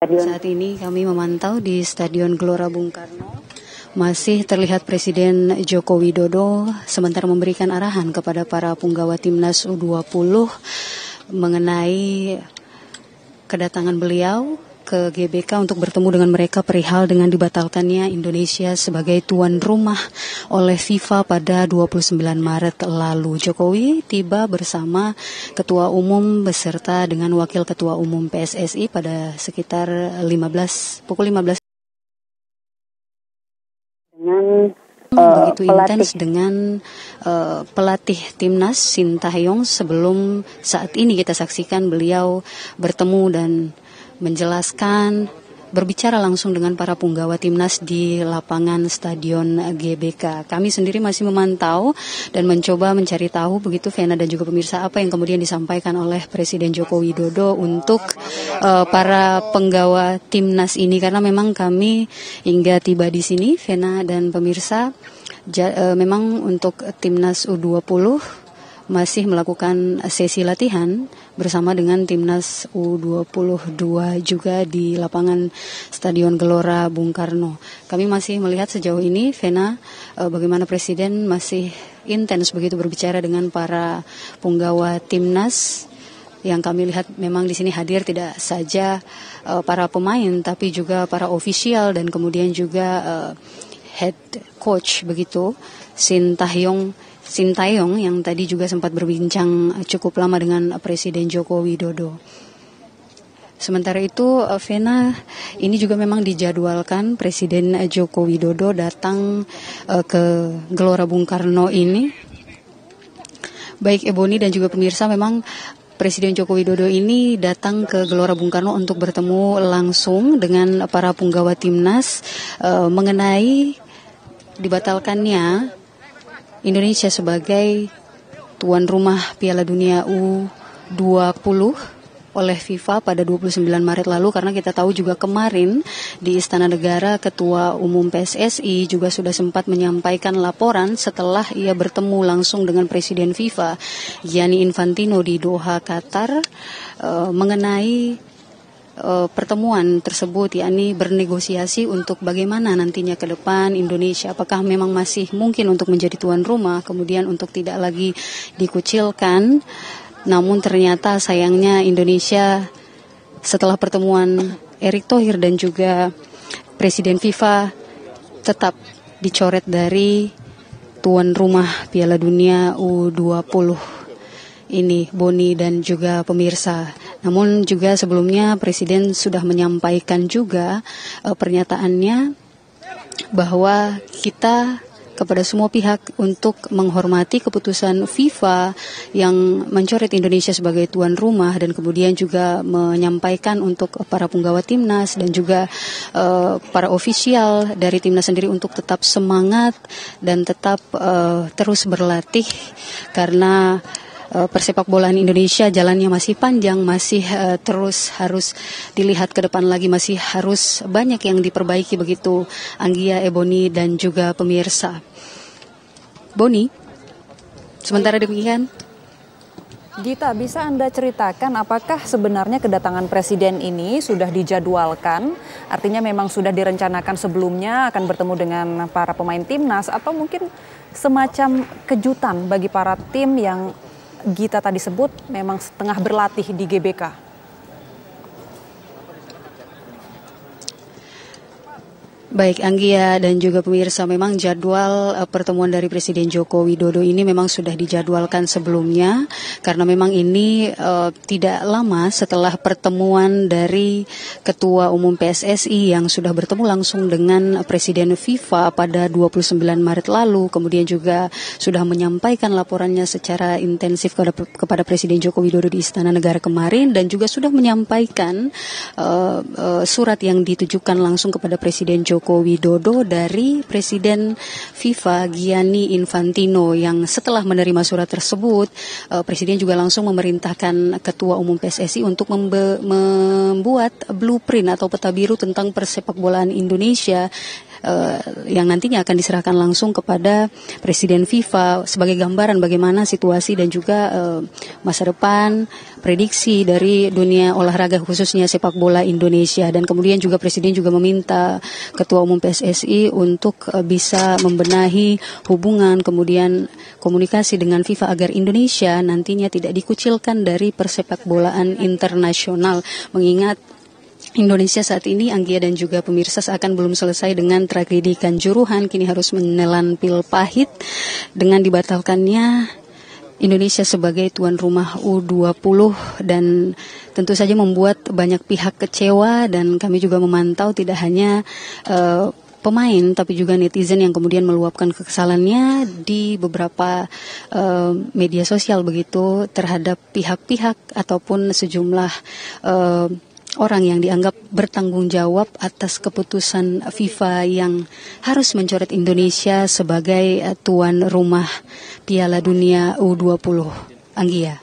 Saat ini kami memantau di Stadion Gelora Bung Karno. Masih terlihat Presiden Joko Widodo sementara memberikan arahan kepada para punggawa Timnas U20 mengenai kedatangan beliau ke GBK untuk bertemu dengan mereka perihal dengan dibatalkannya Indonesia sebagai tuan rumah oleh FIFA pada 29 Maret lalu. Jokowi tiba bersama Ketua Umum beserta dengan Wakil Ketua Umum PSSI pada sekitar pukul 15. Dengan begitu intens dengan pelatih Timnas Sintayong sebelum saat ini kita saksikan beliau bertemu dan menjelaskan, berbicara langsung dengan para punggawa Timnas di lapangan Stadion GBK. Kami sendiri masih memantau dan mencoba mencari tahu begitu Vena dan juga pemirsa apa yang kemudian disampaikan oleh Presiden Joko Widodo untuk para penggawa Timnas ini, karena memang kami hingga tiba di sini Vena dan pemirsa memang untuk Timnas U20 masih melakukan sesi latihan bersama dengan Timnas U22 juga di lapangan Stadion Gelora Bung Karno. Kami masih melihat sejauh ini, Vena, bagaimana Presiden masih intens begitu berbicara dengan para punggawa Timnas. Yang kami lihat memang di sini hadir tidak saja para pemain, tapi juga para ofisial dan kemudian juga head coach begitu, Sintayong yang tadi juga sempat berbincang cukup lama dengan Presiden Joko Widodo. Sementara itu, Vena, ini juga memang dijadwalkan Presiden Joko Widodo datang ke Gelora Bung Karno ini. Baik Ebony dan juga pemirsa, memang Presiden Joko Widodo ini datang ke Gelora Bung Karno untuk bertemu langsung dengan para punggawa Timnas mengenai dibatalkannya Indonesia sebagai tuan rumah Piala Dunia U20 oleh FIFA pada 29 Maret lalu, karena kita tahu juga kemarin di Istana Negara Ketua Umum PSSI juga sudah sempat menyampaikan laporan setelah ia bertemu langsung dengan Presiden FIFA Gianni Infantino di Doha, Qatar mengenai pertemuan tersebut, yakni bernegosiasi untuk bagaimana nantinya ke depan Indonesia, apakah memang masih mungkin untuk menjadi tuan rumah, kemudian untuk tidak lagi dikucilkan. Namun ternyata sayangnya Indonesia setelah pertemuan Erick Thohir dan juga Presiden FIFA tetap dicoret dari tuan rumah Piala Dunia U20 ini, Boni dan juga pemirsa. Namun juga sebelumnya Presiden sudah menyampaikan juga pernyataannya bahwa kita kepada semua pihak untuk menghormati keputusan FIFA yang mencoret Indonesia sebagai tuan rumah, dan kemudian juga menyampaikan untuk para punggawa Timnas dan juga para ofisial dari Timnas sendiri untuk tetap semangat dan tetap terus berlatih, karena persepak bolaan Indonesia jalannya masih panjang, masih terus harus dilihat ke depan lagi, masih harus banyak yang diperbaiki begitu Anggia, Ebony dan juga pemirsa. Boni, sementara demikian. Gita, bisa Anda ceritakan apakah sebenarnya kedatangan Presiden ini sudah dijadwalkan? Artinya memang sudah direncanakan sebelumnya akan bertemu dengan para pemain Timnas, atau mungkin semacam kejutan bagi para tim yang Gita tadi sebut memang tengah berlatih di GBK? Baik Anggia dan juga pemirsa, memang jadwal pertemuan dari Presiden Joko Widodo ini memang sudah dijadwalkan sebelumnya, karena memang ini tidak lama setelah pertemuan dari Ketua Umum PSSI yang sudah bertemu langsung dengan Presiden FIFA pada 29 Maret lalu, kemudian juga sudah menyampaikan laporannya secara intensif kepada Presiden Joko Widodo di Istana Negara kemarin, dan juga sudah menyampaikan surat yang ditujukan langsung kepada Presiden Joko Widodo dari Presiden FIFA Gianni Infantino, yang setelah menerima surat tersebut Presiden juga langsung memerintahkan Ketua Umum PSSI untuk membuat blueprint atau peta biru tentang persepak bolaan Indonesia yang nantinya akan diserahkan langsung kepada Presiden FIFA sebagai gambaran bagaimana situasi dan juga masa depan prediksi dari dunia olahraga khususnya sepak bola Indonesia. Dan kemudian juga Presiden juga meminta Ketua Umum PSSI untuk bisa membenahi hubungan kemudian komunikasi dengan FIFA agar Indonesia nantinya tidak dikucilkan dari persepak bolaan internasional, mengingat Indonesia saat ini, Anggia dan juga pemirsa, seakan belum selesai dengan tragedi Kanjuruhan, kini harus menelan pil pahit dengan dibatalkannya Indonesia sebagai tuan rumah U20, dan tentu saja membuat banyak pihak kecewa. Dan kami juga memantau tidak hanya pemain tapi juga netizen yang kemudian meluapkan kekesalannya di beberapa media sosial begitu terhadap pihak-pihak ataupun sejumlah orang yang dianggap bertanggung jawab atas keputusan FIFA yang harus mencoret Indonesia sebagai tuan rumah Piala Dunia U20. Anggia.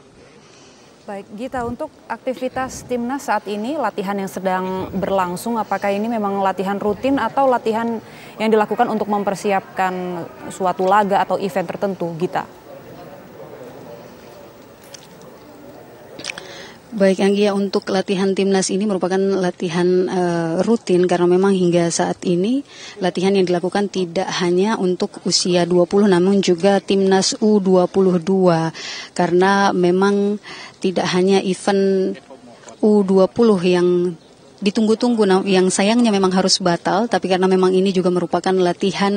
Baik, Gita, untuk aktivitas timnas saat ini, latihan yang sedang berlangsung, apakah ini memang latihan rutin atau latihan yang dilakukan untuk mempersiapkan suatu laga atau event tertentu, Gita? Baik Anggia, untuk latihan timnas ini merupakan latihan rutin karena memang hingga saat ini latihan yang dilakukan tidak hanya untuk usia 20 namun juga timnas U22 karena memang tidak hanya event U20 yang ditunggu-tunggu yang sayangnya memang harus batal, tapi karena memang ini juga merupakan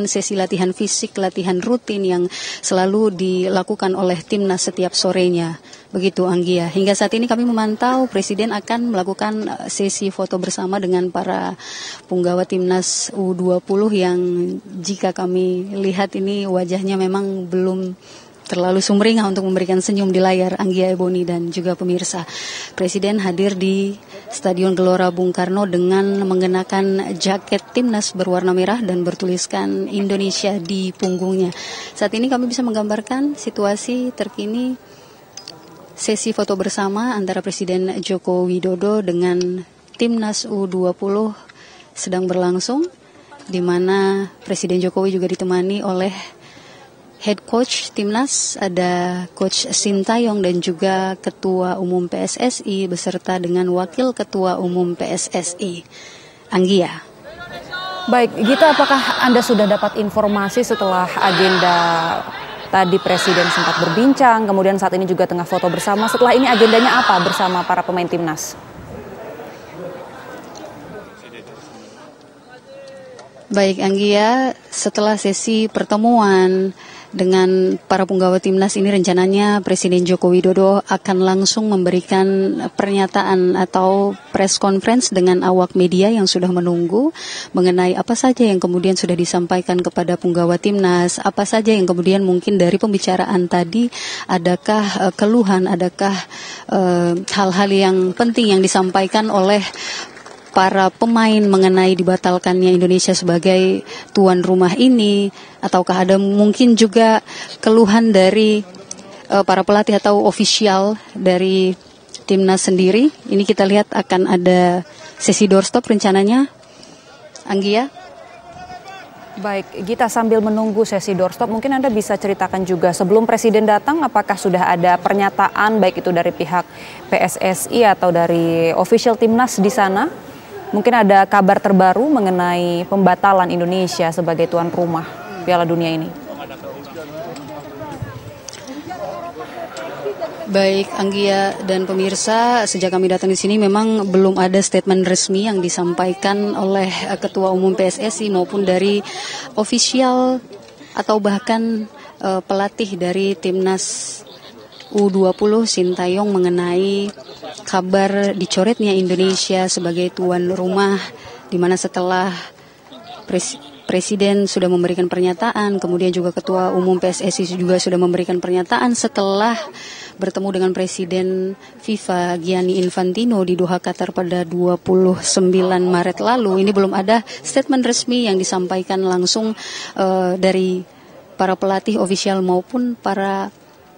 sesi latihan fisik, latihan rutin yang selalu dilakukan oleh timnas setiap sorenya. Begitu Anggia. Hingga saat ini kami memantau Presiden akan melakukan sesi foto bersama dengan para punggawa timnas U20 yang jika kami lihat ini wajahnya memang belum terlalu sumringah untuk memberikan senyum di layar, Anggia, Ebony dan juga pemirsa. Presiden hadir di Stadion Gelora Bung Karno dengan mengenakan jaket timnas berwarna merah dan bertuliskan Indonesia di punggungnya. Saat ini kami bisa menggambarkan situasi terkini sesi foto bersama antara Presiden Joko Widodo dengan timnas U20 sedang berlangsung, di mana Presiden Jokowi juga ditemani oleh Head Coach Timnas, ada Coach Sintayong dan juga Ketua Umum PSSI beserta dengan Wakil Ketua Umum PSSI. Anggia. Baik, Gita, apakah Anda sudah dapat informasi setelah agenda tadi Presiden sempat berbincang, kemudian saat ini juga tengah foto bersama, setelah ini agendanya apa bersama para pemain Timnas? Baik Anggia, setelah sesi pertemuan dengan para punggawa timnas ini rencananya Presiden Joko Widodo akan langsung memberikan pernyataan atau press conference dengan awak media yang sudah menunggu mengenai apa saja yang kemudian sudah disampaikan kepada punggawa timnas, apa saja yang kemudian mungkin dari pembicaraan tadi, adakah keluhan, adakah hal-hal yang penting yang disampaikan oleh para pemain mengenai dibatalkannya Indonesia sebagai tuan rumah ini, ataukah ada mungkin juga keluhan dari para pelatih atau ofisial dari timnas sendiri. Ini kita lihat akan ada sesi doorstop rencananya, Anggia. Baik, Gita, sambil menunggu sesi doorstop, mungkin Anda bisa ceritakan juga sebelum Presiden datang, apakah sudah ada pernyataan baik itu dari pihak PSSI atau dari official timnas di sana? Mungkin ada kabar terbaru mengenai pembatalan Indonesia sebagai tuan rumah Piala Dunia ini. Baik Anggia dan pemirsa, sejak kami datang di sini memang belum ada statement resmi yang disampaikan oleh Ketua Umum PSSI maupun dari ofisial atau bahkan pelatih dari timnas U20 Sintayong mengenai kabar dicoretnya Indonesia sebagai tuan rumah, di mana setelah Presiden sudah memberikan pernyataan, kemudian juga Ketua Umum PSSI juga sudah memberikan pernyataan setelah bertemu dengan Presiden FIFA Gianni Infantino di Doha, Qatar pada 29 Maret lalu. Ini belum ada statement resmi yang disampaikan langsung dari para pelatih ofisial maupun para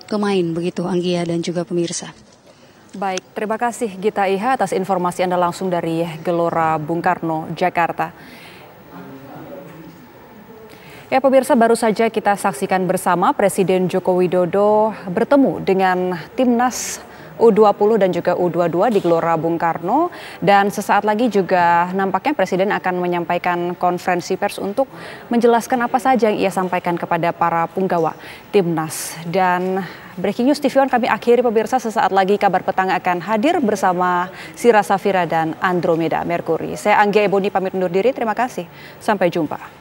pemain, begitu Anggia dan juga pemirsa. Baik, terima kasih Gita Iha atas informasi Anda langsung dari Gelora Bung Karno, Jakarta. Ya pemirsa, baru saja kita saksikan bersama Presiden Joko Widodo bertemu dengan Timnas U20 dan juga U22 di Gelora Bung Karno, dan sesaat lagi juga nampaknya Presiden akan menyampaikan konferensi pers untuk menjelaskan apa saja yang ia sampaikan kepada para punggawa Timnas. Dan Breaking News TV One kami akhiri pemirsa, sesaat lagi Kabar Petang akan hadir bersama Sira Safira dan Andromeda Mercury. Saya Anggia Eboni pamit undur diri, terima kasih, sampai jumpa.